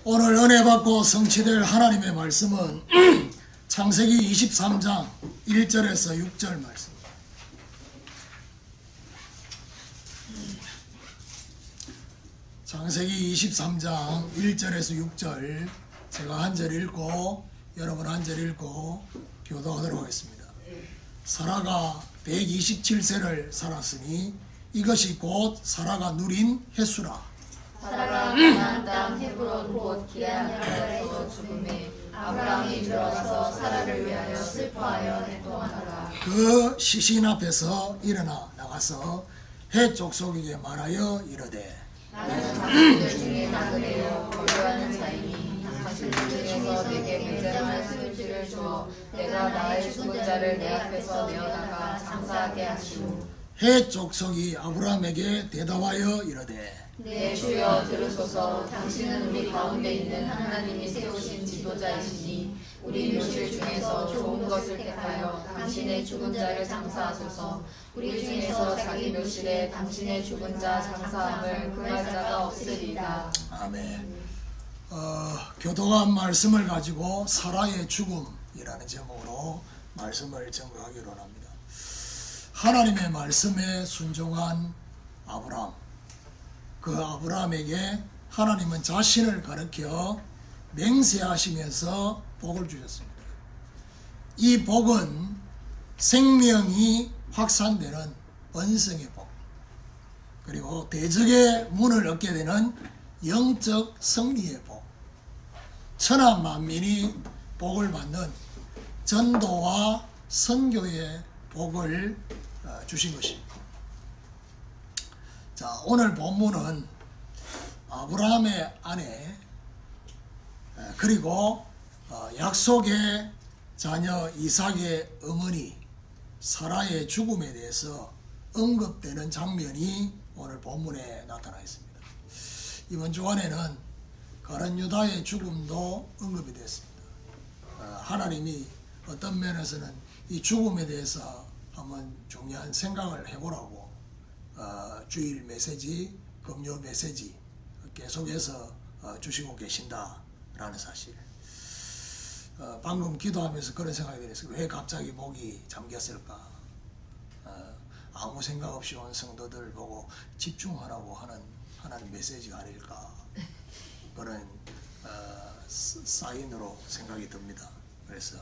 오늘 은혜 받고 성취될 하나님의 말씀은 창세기 23장 1절에서 6절 말씀. 창세기 23장 1절에서 6절 제가 한 절 읽고 여러분 한 절 읽고 교도하도록 하겠습니다. 사라가 127세를 살았으니 이것이 곧 사라가 누린 횟수라. 사라가 가나안 땅 헤브론 곧 기럇 야갈에서 죽음에 아브라함이 들어가서 사라를 위하여 슬퍼하여 애통하더라. 그 시신 앞에서 일어나 나가서 헷 족속에게 말하여 이르되 나는 당신들 중에 나그네요 거류하는 자이니 당신들 중에서 내게 배제할 술지를 주어 내가 나의 죽은 자를 내 앞에서 내어다가 장사하게 하시오. 헷 족속이 아브라함에게 대답하여 이르되 네 주여 들으소서. 당신은 우리 가운데 있는 하나님이 세우신 지도자이시니 우리 묘실 중에서 좋은 것을 택하여 당신의 죽은 자를 장사하소서. 우리 중에서 자기 묘실에 당신의 죽은 자 장사함을 금할 자가 없으리이다. 아멘. 교도가 한 말씀을 가지고 사라의 죽음이라는 제목으로 말씀을 전거하기로 합니다. 하나님의 말씀에 순종한 아브라함, 그 아브라함에게 하나님은 자신을 가르쳐 맹세하시면서 복을 주셨습니다. 이 복은 생명이 확산되는 번성의 복, 그리고 대적의 문을 얻게 되는 영적 승리의 복, 천하 만민이 복을 받는 전도와 선교의 복을 주신 것입니다. 자, 오늘 본문은 아브라함의 아내 그리고 약속의 자녀 이삭의 어머니 사라의 죽음에 대해서 언급되는 장면이 오늘 본문에 나타나 있습니다. 이번 주간에는 가룟 유다의 죽음도 언급이 됐습니다. 하나님이 어떤 면에서는 이 죽음에 대해서 한번 중요한 생각을 해보라고 주일 메시지, 금요 메시지 계속해서 주시고 계신다라는 사실. 방금 기도하면서 그런 생각이 들었어요. 왜 갑자기 목이 잠겼을까? 아무 생각 없이 온 성도들 보고 집중하라고 하는 하나님 메시지가 아닐까? 그런 사인으로 생각이 듭니다. 그래서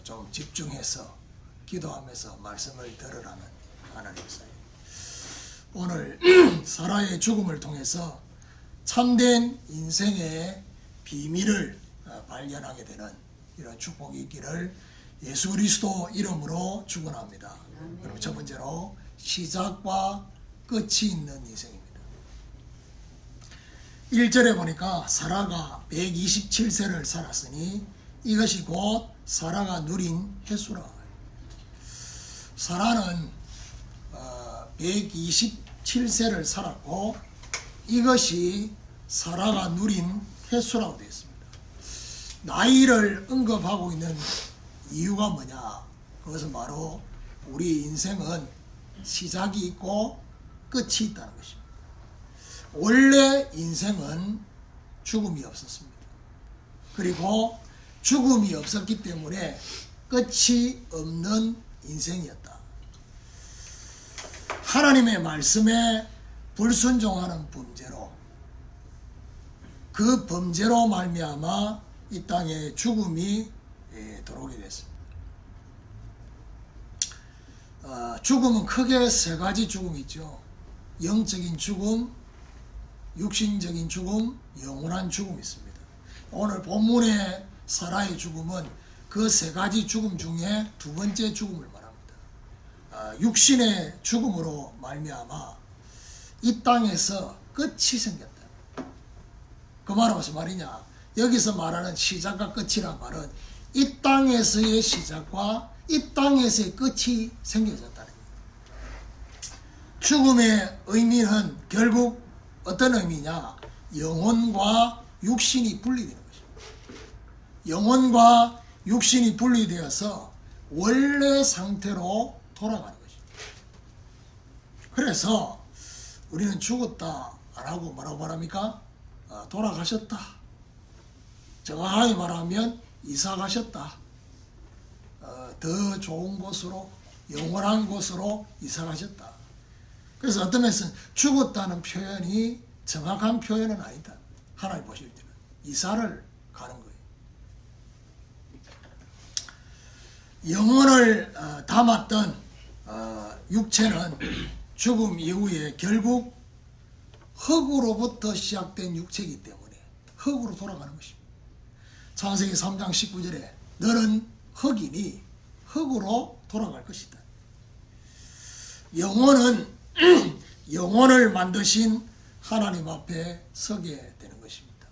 좀 집중해서 기도하면서 말씀을 들으라는 하나님의 사인. 오늘 사라의 죽음을 통해서 참된 인생의 비밀을 발견하게 되는 이런 축복이 있기를 예수 그리스도 이름으로 축원합니다. 그럼 첫 번째로 시작과 끝이 있는 인생입니다. 1절에 보니까 사라가 127세를 살았으니 이것이 곧 사라가 누린 횟수라. 사라는 127세를 살았고 이것이 사라가 누린 횟수라고 되어 있습니다. 나이를 언급하고 있는 이유가 뭐냐? 그것은 바로 우리 인생은 시작이 있고 끝이 있다는 것입니다. 원래 인생은 죽음이 없었습니다. 그리고 죽음이 없었기 때문에 끝이 없는 인생이었다. 하나님의 말씀에 불순종하는 범죄로, 그 범죄로 말미암아 이 땅에 죽음이 들어오게 됐습니다. 죽음은 크게 세 가지 죽음이 있죠. 영적인 죽음, 육신적인 죽음, 영원한 죽음이 있습니다. 오늘 본문의 사라의 죽음은 그 세 가지 죽음 중에 두 번째 죽음을 말합니다. 육신의 죽음으로 말미암아 이 땅에서 끝이 생겼다. 그 말은 무슨 말이냐? 여기서 말하는 시작과 끝이란 말은 이 땅에서의 시작과 이 땅에서의 끝이 생겨졌다는 거예요. 죽음의 의미는 결국 어떤 의미냐? 영혼과 육신이 분리되는 것입니다. 영혼과 육신이 분리되어서 원래 상태로 돌아가는 것입니다. 그래서 우리는 죽었다 안 하고 뭐라고 말합니까? 돌아가셨다 정확하게 말하면 이사 가셨다. 더 좋은 곳으로, 영원한 곳으로 이사 가셨다. 그래서 어떤 면에서는 죽었다는 표현이 정확한 표현은 아니다. 하나님 보실 때는 이사를 가는 거예요. 영혼을 담았던 육체는 죽음 이후에 결국 흙으로부터 시작된 육체이기 때문에 흙으로 돌아가는 것입니다. 창세기 3장 19절에 너는 흙이니 흙으로 돌아갈 것이다. 영혼은 영혼을 만드신 하나님 앞에 서게 되는 것입니다.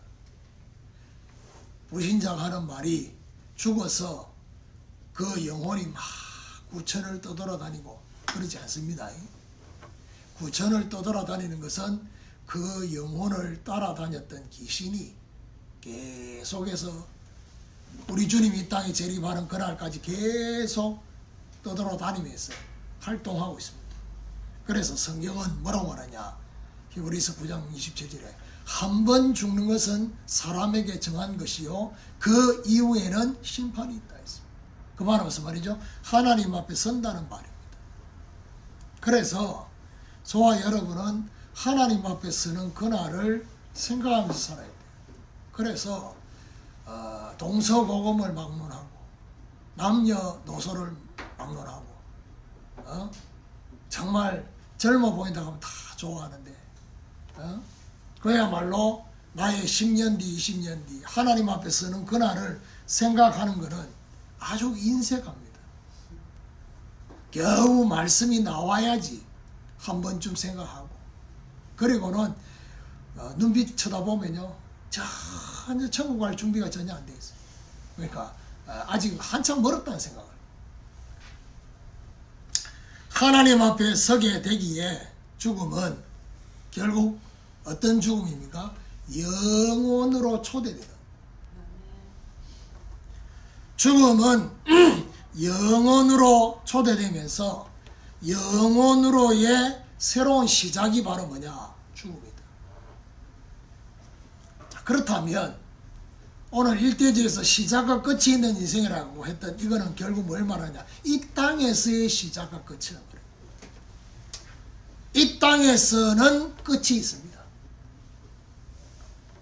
불신자가 하는 말이 죽어서 그 영혼이 막 구천을 떠돌아다니고 그러지 않습니다. 구천을 떠돌아다니는 것은 그 영혼을 따라다녔던 귀신이 계속해서 우리 주님이 이 땅에 재림하는 그날까지 계속 떠돌아다니면서 활동하고 있습니다. 그래서 성경은 뭐라고 말하냐? 히브리서 9장 27절에 한 번 죽는 것은 사람에게 정한 것이요 그 이후에는 심판이 있다 했습니다. 그 말은 무슨 말이죠? 하나님 앞에 선다는 말입니다. 그래서 저와 여러분은 하나님 앞에 서는 그날을 생각하면서 살아야 돼요. 그래서 동서고금을 막론하고 남녀노소를 막론하고 정말 젊어 보인다고 하면 다 좋아하는데 그야말로 나의 10년 뒤 20년 뒤 하나님 앞에 서는 그날을 생각하는 것은 아주 인색합니다. 겨우 말씀이 나와야지 한 번쯤 생각하고 그리고는 눈빛 쳐다보면요 전혀 천국 갈 준비가 전혀 안 돼 있어요. 그러니까 아직 한참 멀었다는 생각을. 하나님 앞에 서게 되기에 죽음은 결국 어떤 죽음입니까? 영혼으로 초대되는. 죽음은 영혼으로 초대되면서 영혼으로의 새로운 시작이 바로 뭐냐? 죽음이다. 자, 그렇다면 오늘 일대지에서 시작과 끝이 있는 인생이라고 했던 이거는 결국 뭘 말하냐? 이 땅에서의 시작과 끝이라고 그래요. 이 땅에서는 끝이 있습니다.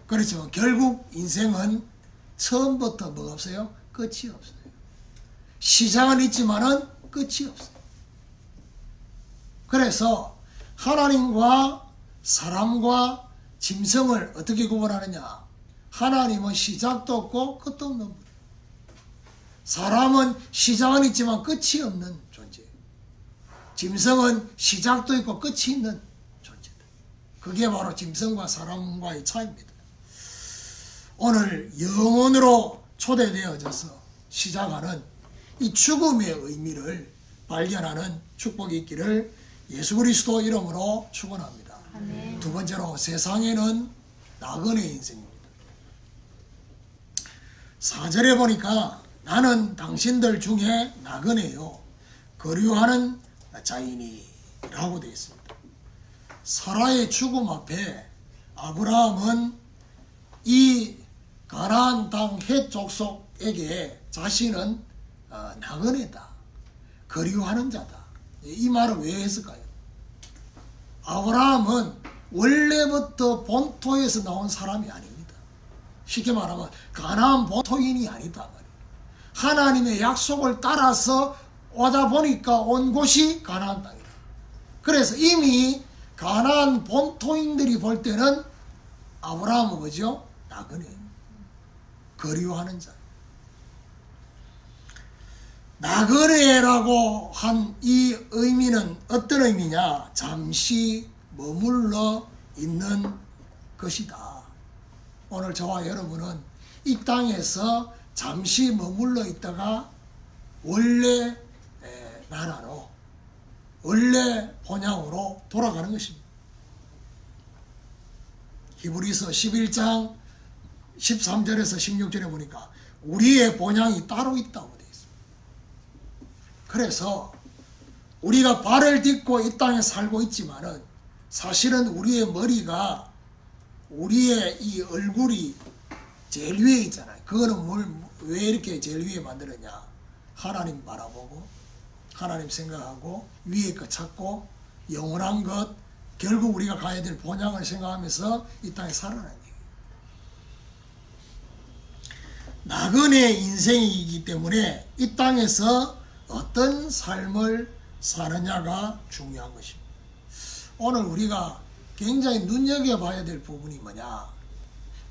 그렇지만 결국 인생은 처음부터 뭐가 없어요? 끝이 없어요. 시작은 있지만은 끝이 없어요. 그래서 하나님과 사람과 짐승을 어떻게 구분하느냐? 하나님은 시작도 없고 끝도 없는 분. 사람은 시작은 있지만 끝이 없는 존재. 짐승은 시작도 있고 끝이 있는 존재다. 그게 바로 짐승과 사람과의 차이입니다. 오늘 영혼으로 초대되어져서 시작하는 이 죽음의 의미를 발견하는 축복이 있기를 예수 그리스도 이름으로 축원합니다. 아멘. 두 번째로 세상에는 나그네 인생입니다. 4절에 보니까 나는 당신들 중에 나그네요 거류하는 자이니 라고 되어 있습니다. 사라의 죽음 앞에 아브라함은 이 가나안 땅 헷 족속에게 자신은 나그네다, 거류하는 자다. 이 말을 왜 했을까요? 아브라함은 원래부터 본토에서 나온 사람이 아닙니다. 쉽게 말하면 가나안 본토인이 아니다 말이에요. 하나님의 약속을 따라서 오다 보니까 온 곳이 가나안 땅이다. 그래서 이미 가나안 본토인들이 볼 때는 아브라함은 뭐죠? 나그네, 거류하는 자. 나그네라고 한 이 의미는 어떤 의미냐? 잠시 머물러 있는 것이다. 오늘 저와 여러분은 이 땅에서 잠시 머물러 있다가 원래 나라로, 원래 본향으로 돌아가는 것입니다. 히브리서 11장 13절에서 16절에 보니까 우리의 본향이 따로 있다고 되어 있습니다. 그래서 우리가 발을 딛고 이 땅에 살고 있지만은 사실은 우리의 머리가, 우리의 이 얼굴이 제일 위에 있잖아요. 그거는 왜 이렇게 제일 위에 만들었냐? 하나님 바라보고 하나님 생각하고 위에 것 찾고 영원한 것, 결국 우리가 가야 될 본향을 생각하면서 이 땅에 살아라는 얘기예요. 나그네 인생이기 때문에 이 땅에서 어떤 삶을 사느냐가 중요한 것입니다. 오늘 우리가 굉장히 눈여겨봐야 될 부분이 뭐냐?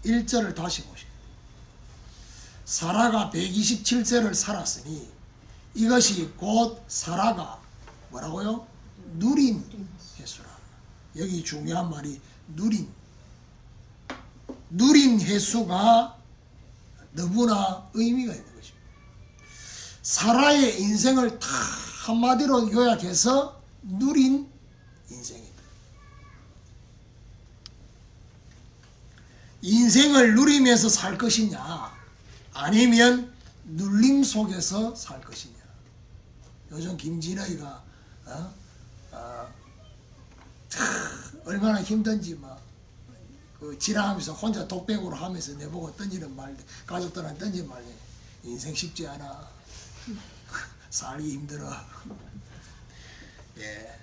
1절을 다시 보십시오. 사라가 127세를 살았으니 이것이 곧 사라가 뭐라고요? 누린 횟수라. 여기 중요한 말이 누린 횟수가 너무나 의미가 있는 것입니다. 사라의 인생을 다 한마디로 요약해서 누린 인생이다. 인생을 누리면서 살 것이냐 아니면 눌림 속에서 살 것이냐. 요즘 김진아이가 얼마나 힘든지 막 지나가면서 혼자 독백으로 하면서 내보고 던지는 말, 가족들한테 던지는 말, 인생 쉽지 않아. 살기 힘들어. 예.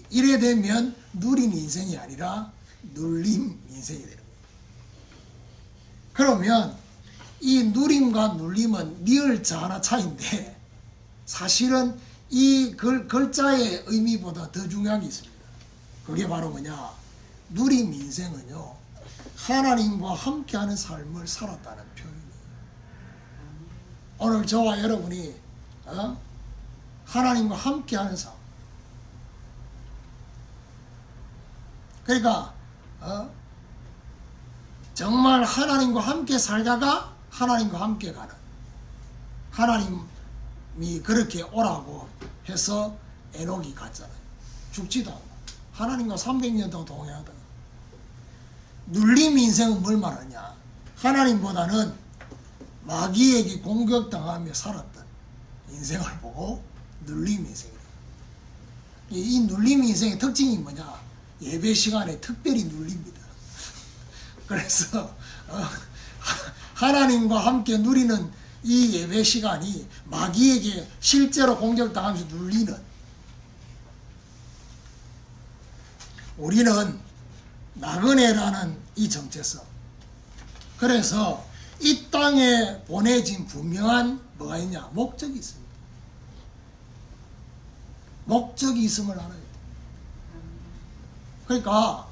이래 되면 누린 인생이 아니라 눌림 인생이 되는 거예요. 그러면 이 누림과 눌림은 리을자 하나 차이인데 사실은 이 글자의 의미보다 더 중요한 게 있습니다. 그게 바로 뭐냐? 누림 인생은요, 하나님과 함께하는 삶을 살았다는 표현이에요. 오늘 저와 여러분이 하나님과 함께하는 삶. 그러니까 정말 하나님과 함께 살다가 하나님과 함께 가는, 하나님이 그렇게 오라고 해서 에녹이 갔잖아요. 죽지도 않고 하나님과 300년 동안 동행하다가. 눌림 인생은 뭘 말하냐? 하나님보다는 마귀에게 공격당하며 살았던 인생을 보고 눌림 인생이다. 이 눌림 인생의 특징이 뭐냐? 예배 시간에 특별히 눌립니다. 그래서 하나님과 함께 누리는 이 예배 시간이 마귀에게 실제로 공격당하면서 눌리는, 우리는 나그네라는 이 정체성, 그래서 이 땅에 보내진 분명한 뭐가 있냐? 목적이 있습니다. 목적이 있음을 알아야 돼요. 그러니까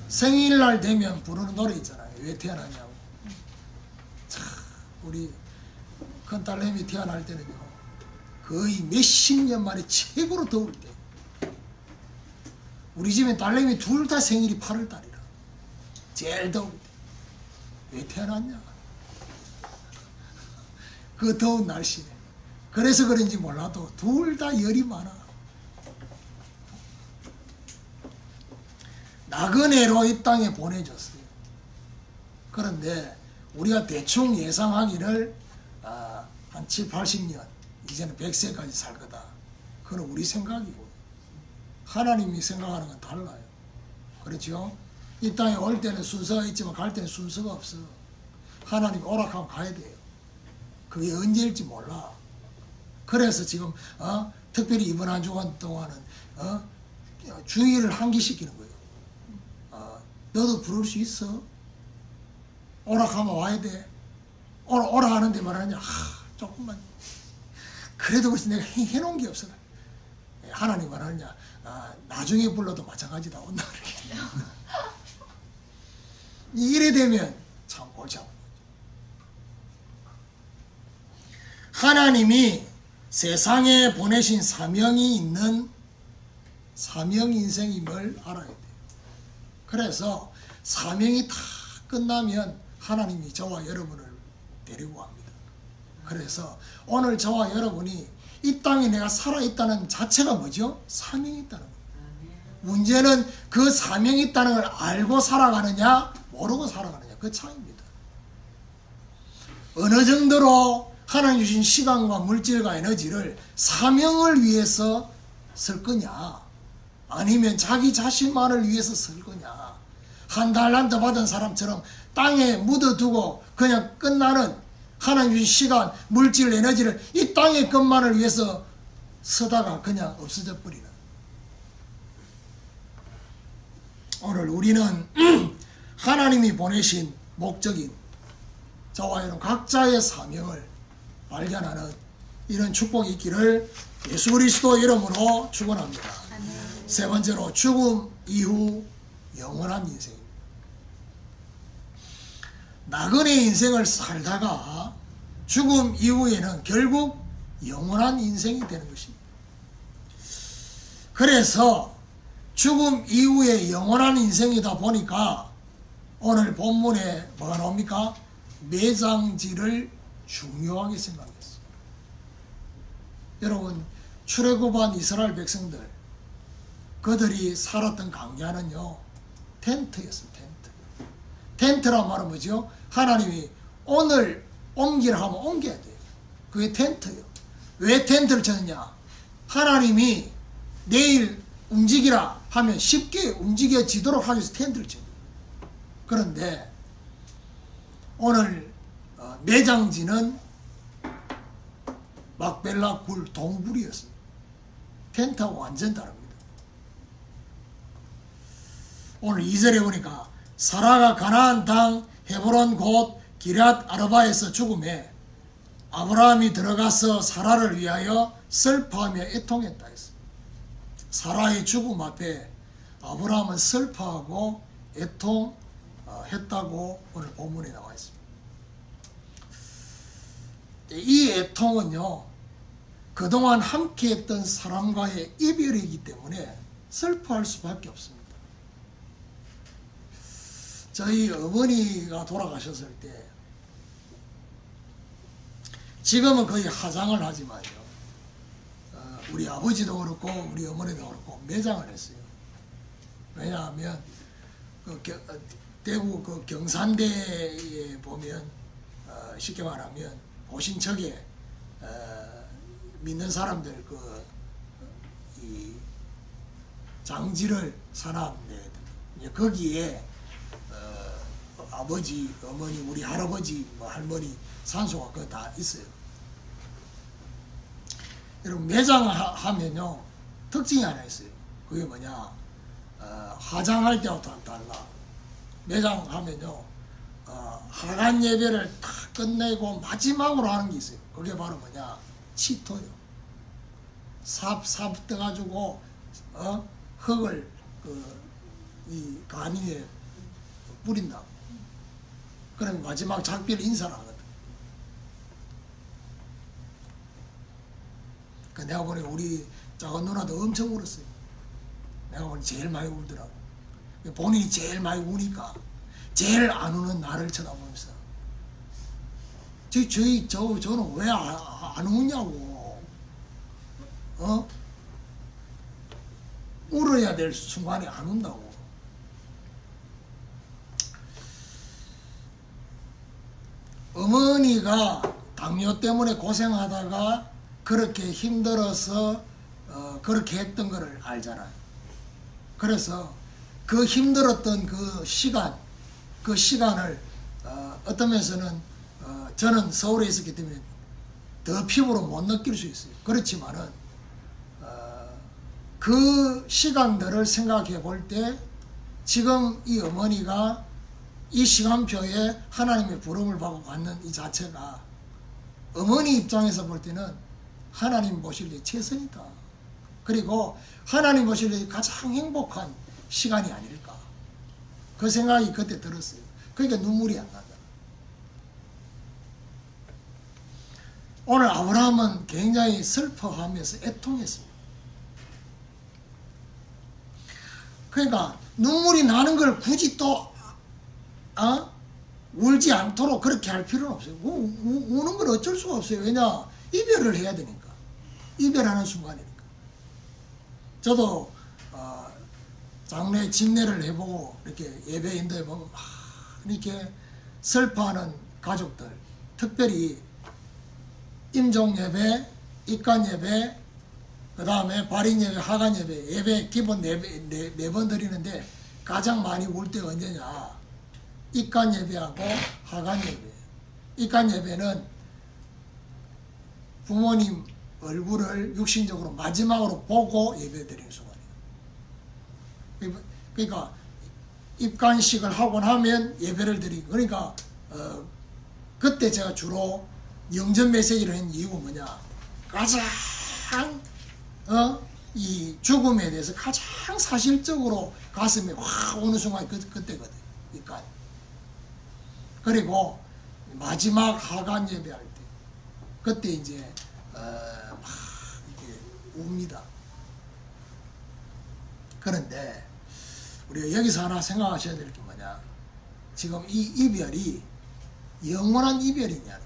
생일날 되면 부르는 노래 있잖아요. 왜 태어났냐고. 참, 우리 큰딸내미 태어날 때는요, 거의 몇십 년 만에 최고로 더울 때, 우리 집에 딸내미 둘 다 생일이 8월 달이라 제일 더울 때. 왜 태어났냐? 그 더운 날씨에. 그래서 그런지 몰라도 둘 다 열이 많아. 나그네로 이 땅에 보내줬어요. 그런데 우리가 대충 예상하기를 한 7, 80년, 이제는 100세까지 살 거다. 그건 우리 생각이고 하나님이 생각하는 건 달라요. 그렇죠? 이 땅에 올 때는 순서가 있지만 갈 때는 순서가 없어. 하나님이 오락하면 가야 돼요. 그게 언제일지 몰라. 그래서 지금 특별히 이번 한 주간 동안은 주의를 환기시키는 거예요. 너도 부를 수 있어? 오락하면 와야 돼. 오라 하는데 말하냐? 조금만. 그래도 벌써 내가 해놓은 게 없어. 하나님 말하냐? 나중에 불러도 마찬가지다. 온다. 이래 되면 참 골치 아픈 거죠. 하나님이 세상에 보내신 사명이 있는 사명 인생임을 알아야 돼요. 그래서 사명이 다 끝나면 하나님이 저와 여러분을 데리고 갑니다. 그래서 오늘 저와 여러분이 이 땅에 내가 살아있다는 자체가 뭐죠? 사명이 있다는 거예요. 문제는 그 사명이 있다는 걸 알고 살아가느냐 모르고 살아가느냐, 그 차이입니다. 어느 정도로 하나님 주신 시간과 물질과 에너지를 사명을 위해서 쓸 거냐, 아니면 자기 자신만을 위해서 쓸 거냐. 한 달란트 받은 사람처럼 땅에 묻어두고 그냥 끝나는 하나님 주신 시간, 물질, 에너지를 이 땅의 것만을 위해서 쓰다가 그냥 없어져 버리는. 오늘 우리는 하나님이 보내신 목적인 저와 여러분 각자의 사명을 발견하는 이런 축복이 있기를 예수 그리스도 이름으로 축원합니다. 세 번째로 죽음 이후 영원한 인생입니다. 나그네 인생을 살다가 죽음 이후에는 결국 영원한 인생이 되는 것입니다. 그래서 죽음 이후에 영원한 인생이다 보니까 오늘 본문에 뭐가 나옵니까? 매장지를 중요하게 생각했어요. 여러분 출애굽한 이스라엘 백성들 그들이 살았던 광야는요 텐트였어요. 텐트란 말은 뭐죠? 하나님이 오늘 옮기라 하면 옮겨야 돼요. 그게 텐트예요. 왜 텐트를 쳤느냐? 하나님이 내일 움직이라 하면 쉽게 움직여지도록 하기 위해서 텐트를 칩니다. 그런데 오늘 매장지는 막벨라 굴 동굴이었습니다. 텐트하고 완전 다릅니다. 오늘 2절에 보니까 사라가 가나안 땅 헤브론 곧 기럇 아르바에서 죽음에 아브라함이 들어가서 사라를 위하여 슬퍼하며 애통했다 했습니다. 사라의 죽음 앞에 아브라함은 슬퍼하고 애통했다고 오늘 본문에 나와 있습니다. 이 애통은요 그동안 함께했던 사람과의 이별이기 때문에 슬퍼할 수밖에 없습니다. 저희 어머니가 돌아가셨을 때 지금은 거의 화장을 하지만요 우리 아버지도 그렇고 우리 어머니도 그렇고 매장을 했어요. 왜냐하면 대구 그 경산대에 보면 쉽게 말하면 보신척에 믿는 사람들 이 장지를 사놨는데 거기에 아버지, 어머니, 우리 할아버지, 할머니 산소가 그거 다 있어요. 여러분 매장하면요 특징이 하나 있어요. 그게 뭐냐? 화장할 때하고 달라. 매장하면요 하간 예배를 다 끝내고 마지막으로 하는 게 있어요. 그게 바로 뭐냐? 치토요. 삽 떠가지고 흙을 이 가니에 뿌린다. 그럼 마지막 작별 인사를 하거든. 내가 보니 우리 작은 누나도 엄청 울었어요. 내가 보니 제일 많이 울더라고. 본인이 제일 많이 우니까 제일 안 우는 나를 쳐다보면서 저는 왜 안 우냐고. 울어야 될 순간에 안 운다고. 어머니가 당뇨 때문에 고생하다가 그렇게 힘들어서 그렇게 했던 거를 알잖아요. 그래서 그 힘들었던 그 시간을 어떤 면에서는 저는 서울에 있었기 때문에 더 피부로 못 느낄 수 있어요. 그렇지만은 그 시간들을 생각해 볼 때 지금 이 어머니가 이 시간표에 하나님의 부름을 받고 갔는 이 자체가 어머니 입장에서 볼 때는 하나님 보실 때 최선이다. 그리고 하나님 보실 때 가장 행복한 시간이 아닐까. 그 생각이 그때 들었어요. 그러니까 눈물이 안 난다. 오늘 아브라함은 굉장히 슬퍼하면서 애통했습니다. 그러니까 눈물이 나는 걸 굳이 또 울지 않도록 그렇게 할 필요는 없어요. 우는 건 어쩔 수가 없어요. 왜냐? 이별을 해야 되니까. 이별하는 순간이니까. 저도 장례 집례를 해보고 이렇게 예배 인도해보면 이렇게 슬퍼하는 가족들, 특별히 임종 예배, 입간 예배, 그 다음에 발인 예배, 하간 예배, 예배 기본 네 번 드리는데 가장 많이 울 때가 언제냐? 입간 예배하고 하간 예배. 입간 예배는 부모님 얼굴을 육신적으로 마지막으로 보고 예배드리는 순간이에요. 그러니까 입간식을 하고 나면 예배를 드리고, 그러니까 그때 제가 주로 영전 메시지를 한 이유가 뭐냐? 가장 이 죽음에 대해서 가장 사실적으로 가슴에 확 오는 순간이 그때거든. 입간. 그리고 마지막 하간 예배할 때, 그때 이제 막 이렇게 웁니다. 그런데 우리가 여기서 하나 생각하셔야 될 게 뭐냐? 지금 이 이별이 영원한 이별이냐?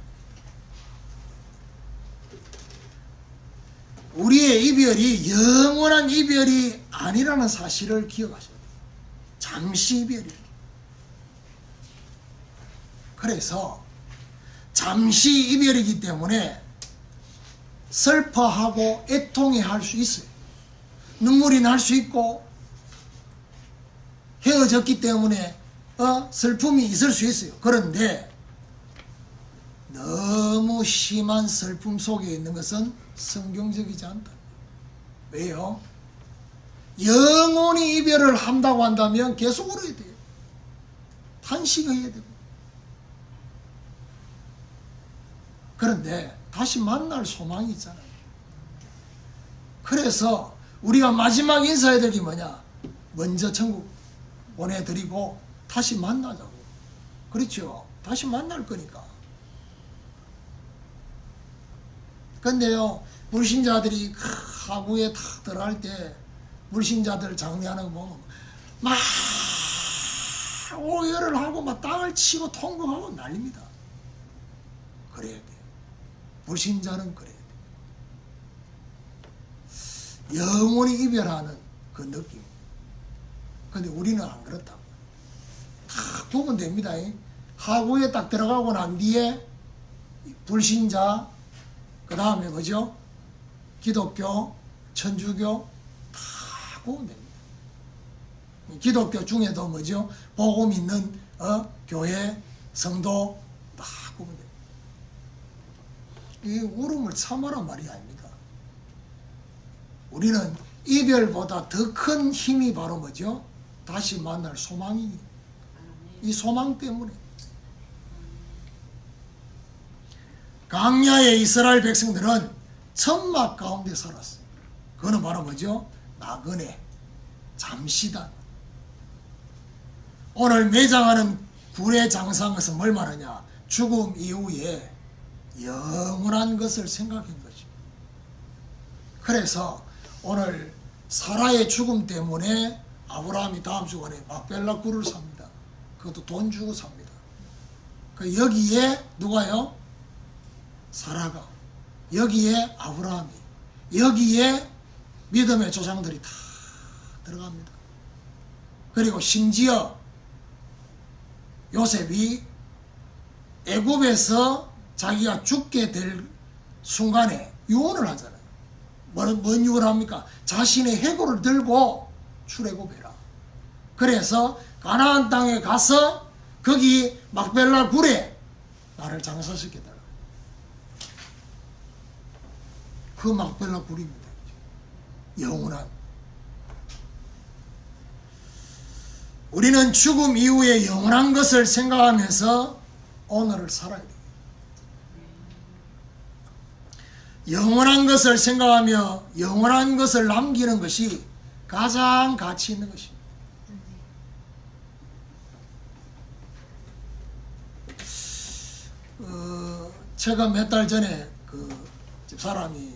우리의 이별이 영원한 이별이 아니라는 사실을 기억하셔야 돼요. 잠시 이별이에요. 그래서 잠시 이별이기 때문에 슬퍼하고 애통해 할 수 있어요. 눈물이 날 수 있고, 헤어졌기 때문에 슬픔이 있을 수 있어요. 그런데 너무 심한 슬픔 속에 있는 것은 성경적이지 않다. 왜요? 영원히 이별을 한다고 한다면 계속 울어야 돼요. 탄식해야 되고. 그런데 다시 만날 소망이 있잖아요. 그래서 우리가 마지막 인사해야 될 게 뭐냐? 먼저 천국 보내드리고 다시 만나자고. 그렇죠? 다시 만날 거니까. 근데요, 불신자들이 하구에 탁 들어갈 때 불신자들 장례하는 거 보면 막 오열을 하고 막 땅을 치고 통곡하고 난립니다. 그래야 돼. 불신자는 그래야 돼. 영원히 이별하는 그 느낌. 근데 우리는 안 그렇다고. 딱 보면 됩니다. 하구에 딱 들어가고 난 뒤에 불신자, 그 다음에 뭐죠? 기독교, 천주교 다 보면 됩니다. 기독교 중에도 뭐죠? 복음 있는 교회, 성도 다 보면 됩니다. 이 울음을 참으란 말이 아닙니까? 우리는 이별보다 더 큰 힘이 바로 뭐죠? 다시 만날 소망이, 이 소망 때문에. 광야의 이스라엘 백성들은 천막 가운데 살았어요. 그거는 바로 뭐죠? 나그네, 잠시단. 오늘 매장하는 굴에 장사한 것은 뭘 말하냐? 죽음 이후에 영원한 것을 생각한 거죠. 그래서 오늘 사라의 죽음 때문에 아브라함이 다음 주간에 막벨라 굴을 삽니다. 그것도 돈 주고 삽니다. 그 여기에 누가요? 사라가, 여기에 아브라함이, 여기에 믿음의 조상들이 다 들어갑니다. 그리고 심지어 요셉이 애굽에서 자기가 죽게 될 순간에 유언을 하잖아요. 뭔 유언을 합니까? 자신의 해골을 들고 출애굽해라. 그래서 가나안 땅에 가서 거기 막벨라 굴에 나를 장사시켜달라. 그 막벨라 굴입니다. 영원한. 우리는 죽음 이후에 영원한 것을 생각하면서 오늘을 살아야 돼요. 영원한 것을 생각하며 영원한 것을 남기는 것이 가장 가치 있는 것입니다. 제가 몇 달 전에 그 집사람이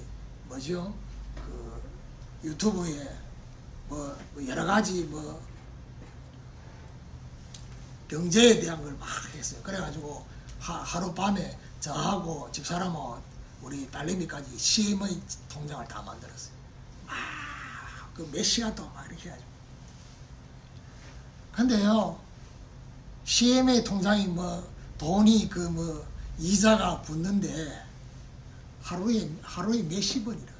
뭐죠? 그 유튜브에 뭐 여러 가지 뭐 경제에 대한 걸 막 했어요. 그래가지고 하룻밤에 저하고 집사람하고 우리 딸내미까지 CM의 통장을 다 만들었어요. 그 몇 시간 동안 막 이렇게 해가지고. 근데요, CM의 통장이 뭐 돈이 그 뭐 이자가 붙는데 하루에 몇십 원이라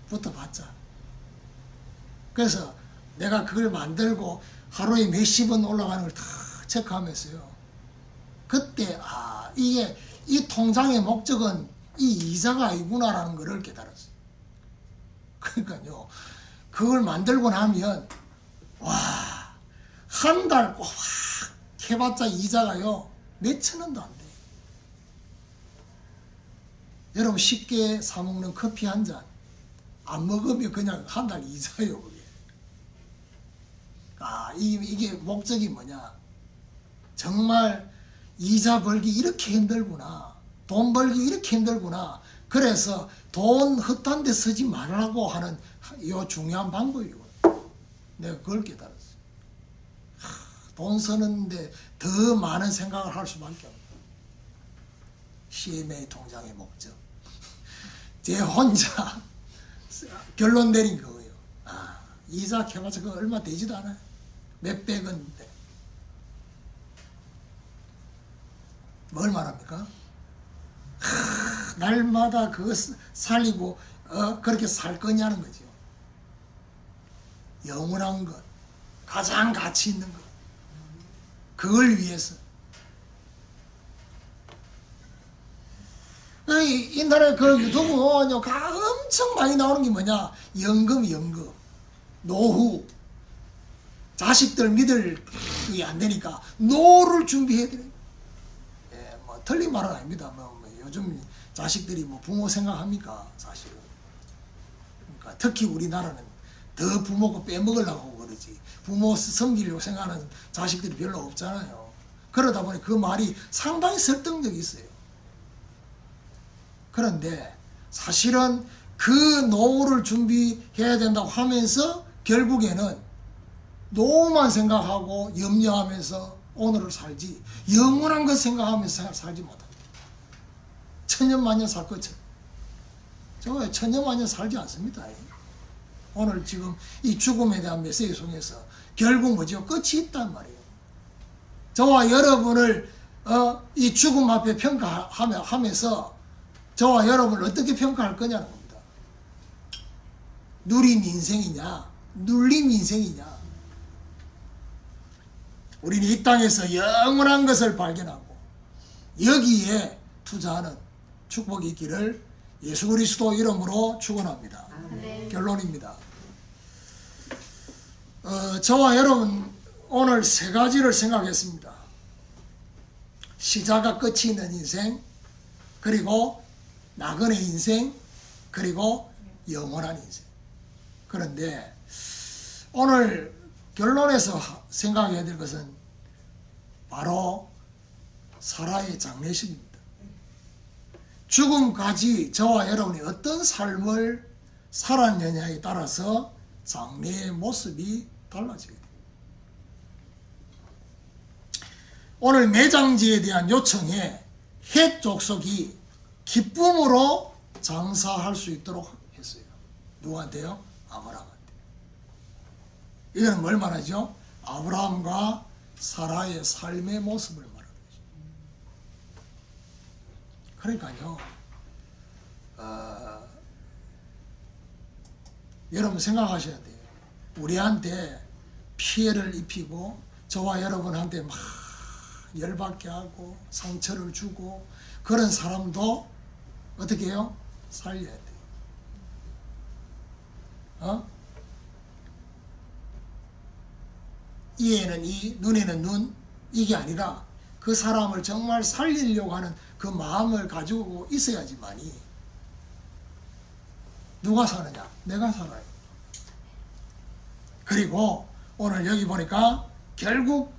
붙어봤자. 그래서 내가 그걸 만들고 하루에 몇십 원 올라가는 걸 다 체크하면서요. 그때 이게 이 통장의 목적은 이 이자가 아니구나라는 것을 깨달았어요. 그러니까요. 그걸 만들고 나면 한 달 확 해봤자 이자가요 몇천 원도 안 돼요. 여러분 쉽게 사 먹는 커피 한 잔 안 먹으면 그냥 한 달 이자예요. 그게. 이게 목적이 뭐냐. 정말 이자 벌기 이렇게 힘들구나. 돈 벌기 이렇게 힘들구나. 그래서 돈 헛한 데 쓰지 말라고 하는 요 중요한 방법이고 내가 그걸 깨달았어요. 돈 쓰는데 더 많은 생각을 할 수밖에 없다. CMA 통장의 목적. 제 혼자 결론 내린 거예요. 이자 해봤자 그거 얼마 되지도 않아요. 몇백 원인데. 뭘 말합니까? 날마다 그거 살리고 그렇게 살 거냐는 거죠. 영원한 것, 가장 가치 있는 것, 그걸 위해서. 인터넷 그 유튜브가 엄청 많이 나오는 게 뭐냐. 연금, 노후. 자식들 믿을 그게 안 되니까 노후를 준비해야 돼요. 뭐 틀린 말은 아닙니다. 요즘 자식들이 부모 생각합니까? 사실은. 그러니까 특히 우리나라는 더 부모 거 빼먹으려고 그러지. 부모 섬기려고 생각하는 자식들이 별로 없잖아요. 그러다 보니 그 말이 상당히 설득력이 있어요. 그런데 사실은 그 노후를 준비해야 된다고 하면서 결국에는 노후만 생각하고 염려하면서 오늘을 살지 영원한 것 생각하면서 살지 못합니다. 천년만년 살 것처럼. 저 천년만년 살지 않습니다. 오늘 지금 이 죽음에 대한 메시지 속에서 결국 뭐죠? 끝이 있단 말이에요. 저와 여러분을 이 죽음 앞에 평가하면서 저와 여러분을 어떻게 평가할 거냐는 겁니다. 누린 인생이냐 눌린 인생이냐. 우리는 이 땅에서 영원한 것을 발견하고 여기에 투자하는 축복이 있기를 예수 그리스도 이름으로 축원합니다. 결론입니다. 저와 여러분 오늘 세 가지를 생각했습니다. 시작과 끝이 있는 인생, 그리고 나그네 인생, 그리고 영원한 인생. 그런데 오늘 결론에서 생각해야 될 것은 바로 사라의 장례식입니다. 죽음까지 저와 여러분이 어떤 삶을 살았느냐에 따라서 장례의 모습이 달라지게 됩니다. 오늘 매장지에 대한 요청에 헷 족속이 기쁨으로 장사할 수 있도록 했어요. 누구한테요? 아브라함한테. 이건 뭘 말하죠? 아브라함과 사라의 삶의 모습을 말하는 거죠. 그러니까요, 여러분 생각하셔야 돼요. 우리한테 피해를 입히고 저와 여러분한테 막 열받게 하고 상처를 주고 그런 사람도 어떻게 해요? 살려야 돼요. 이에는 이, 눈에는 눈, 이게 아니라 그 사람을 정말 살리려고 하는 그 마음을 가지고 있어야지만이. 누가 사느냐? 내가 살아요. 그리고 오늘 여기 보니까 결국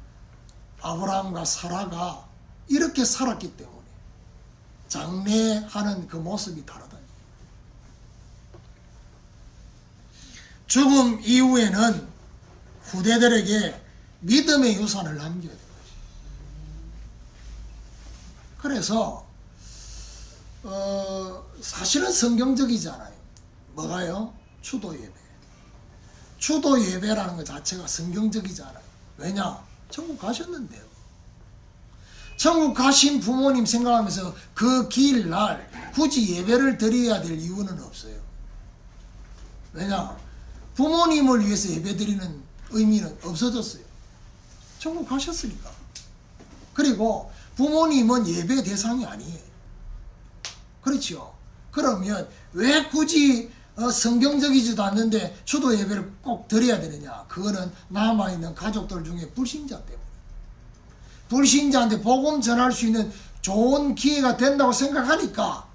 아브라함과 사라가 이렇게 살았기 때문에 장례하는 그 모습이 다르다. 죽음 이후에는 후대들에게 믿음의 유산을 남겨야 돼요. 그래서 사실은 성경적이지 않아요. 뭐가요? 추도 예배. 추도 예배라는 것 자체가 성경적이지 않아요. 왜냐? 천국 가셨는데요. 천국 가신 부모님 생각하면서 그 길날 굳이 예배를 드려야 될 이유는 없어요. 왜냐? 부모님을 위해서 예배 드리는 의미는 없어졌어요. 천국 가셨으니까. 그리고 부모님은 예배 대상이 아니에요. 그렇죠. 그러면 왜 굳이 성경적이지도 않는데 주도 예배를 꼭 드려야 되느냐? 그거는 남아있는 가족들 중에 불신자 때문에. 불신자한테 복음 전할 수 있는 좋은 기회가 된다고 생각하니까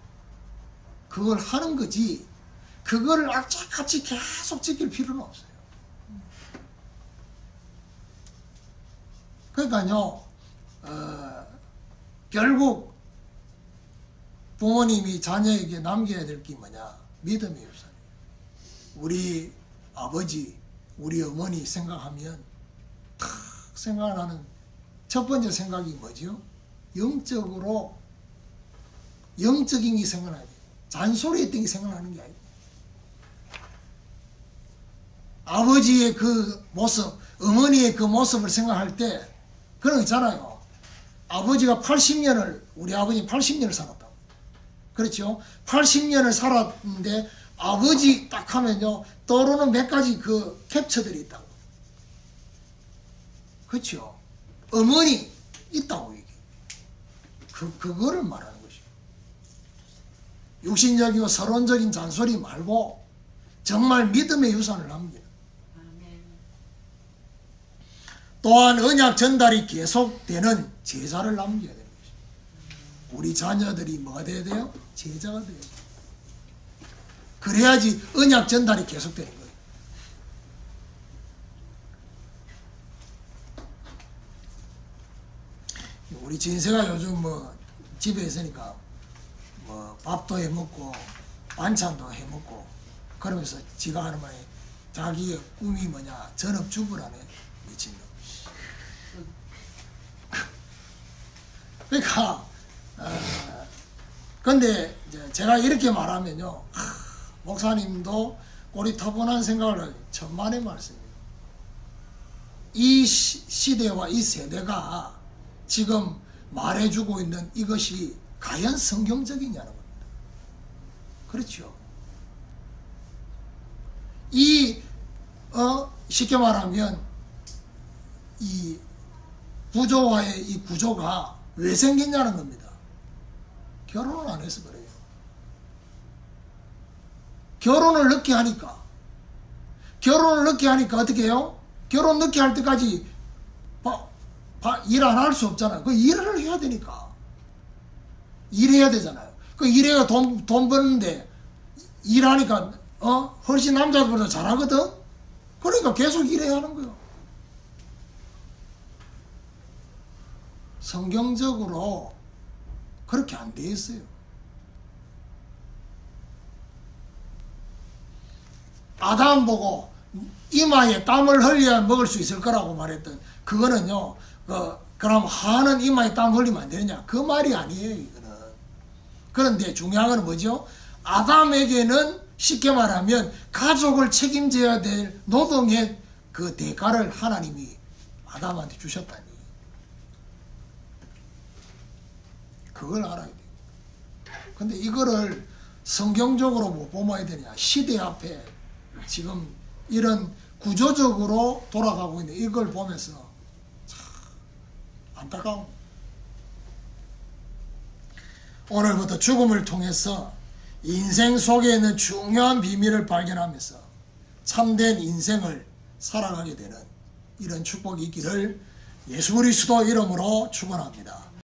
그걸 하는 거지, 그걸 악착같이 계속 지킬 필요는 없어요. 그러니까요, 결국 부모님이 자녀에게 남겨야 될 게 뭐냐? 믿음의 유산이에요. 우리 아버지, 우리 어머니 생각하면 탁 생각나는 첫 번째 생각이 뭐죠? 영적인 게 생각나야 돼요. 잔소리했던 게 생각나는 게 아니고. 아버지의 그 모습, 어머니의 그 모습을 생각할 때 그런 거 있잖아요. 아버지가 80년을, 우리 아버지 80년을 살았다. 그렇죠? 80년을 살았는데 아버지 딱 하면요, 떠오르는 몇 가지 그 캡처들이 있다고. 그렇죠? 어머니 있다고 이게. 그거를 말하는 것이죠. 육신적이고 서론적인 잔소리 말고 정말 믿음의 유산을 남기는. 또한 언약 전달이 계속되는 제자를 남겨야 되는 것이죠. 우리 자녀들이 뭐가 돼야 돼요? 제자가 돼야 돼요. 그래야지 언약 전달이 계속되는 거예요. 우리 진세가 요즘 뭐 집에 있으니까 뭐 밥도 해먹고 반찬도 해먹고 그러면서 지가 하는 말이 자기의 꿈이 뭐냐? 전업주부라네. 미친놈. 그러니까 근데 이제 제가 이렇게 말하면요, 목사님도 꼬리타분한 생각을 해요. 천만의 말씀이에요. 이 시대와 이 세대가 지금 말해주고 있는 이것이 과연 성경적이냐는 겁니다. 그렇죠. 쉽게 말하면 이 부조화의 이 구조가 왜 생겼냐는 겁니다. 결혼을 안 해서 그래요. 결혼을 늦게 하니까 어떻게 해요? 결혼 늦게 할 때까지 일 안 할 수 없잖아요. 그 일을 해야 되니까. 일해야 되잖아요. 그 일해야 돈 버는데 일하니까 훨씬 남자들보다 잘하거든. 그러니까 계속 일해야 하는 거예요. 성경적으로 그렇게 안 돼 있어요. 아담 보고 이마에 땀을 흘려야 먹을 수 있을 거라고 말했던 그거는요, 그럼 하는 이마에 땀 흘리면 안 되느냐? 그 말이 아니에요, 이거는. 그런데 중요한 건 뭐죠? 아담에게는 쉽게 말하면 가족을 책임져야 될 노동의 그 대가를 하나님이 아담한테 주셨다니. 그걸 알아야 돼요. 근데 이거를 성경적으로 뭐 봄아야 되냐? 시대 앞에 지금 이런 구조적으로 돌아가고 있는 이걸 보면서 참 안타까운. 오늘부터 죽음을 통해서 인생 속에 있는 중요한 비밀을 발견하면서 참된 인생을 살아가게 되는 이런 축복이 있기를 예수 그리스도 이름으로 축원합니다.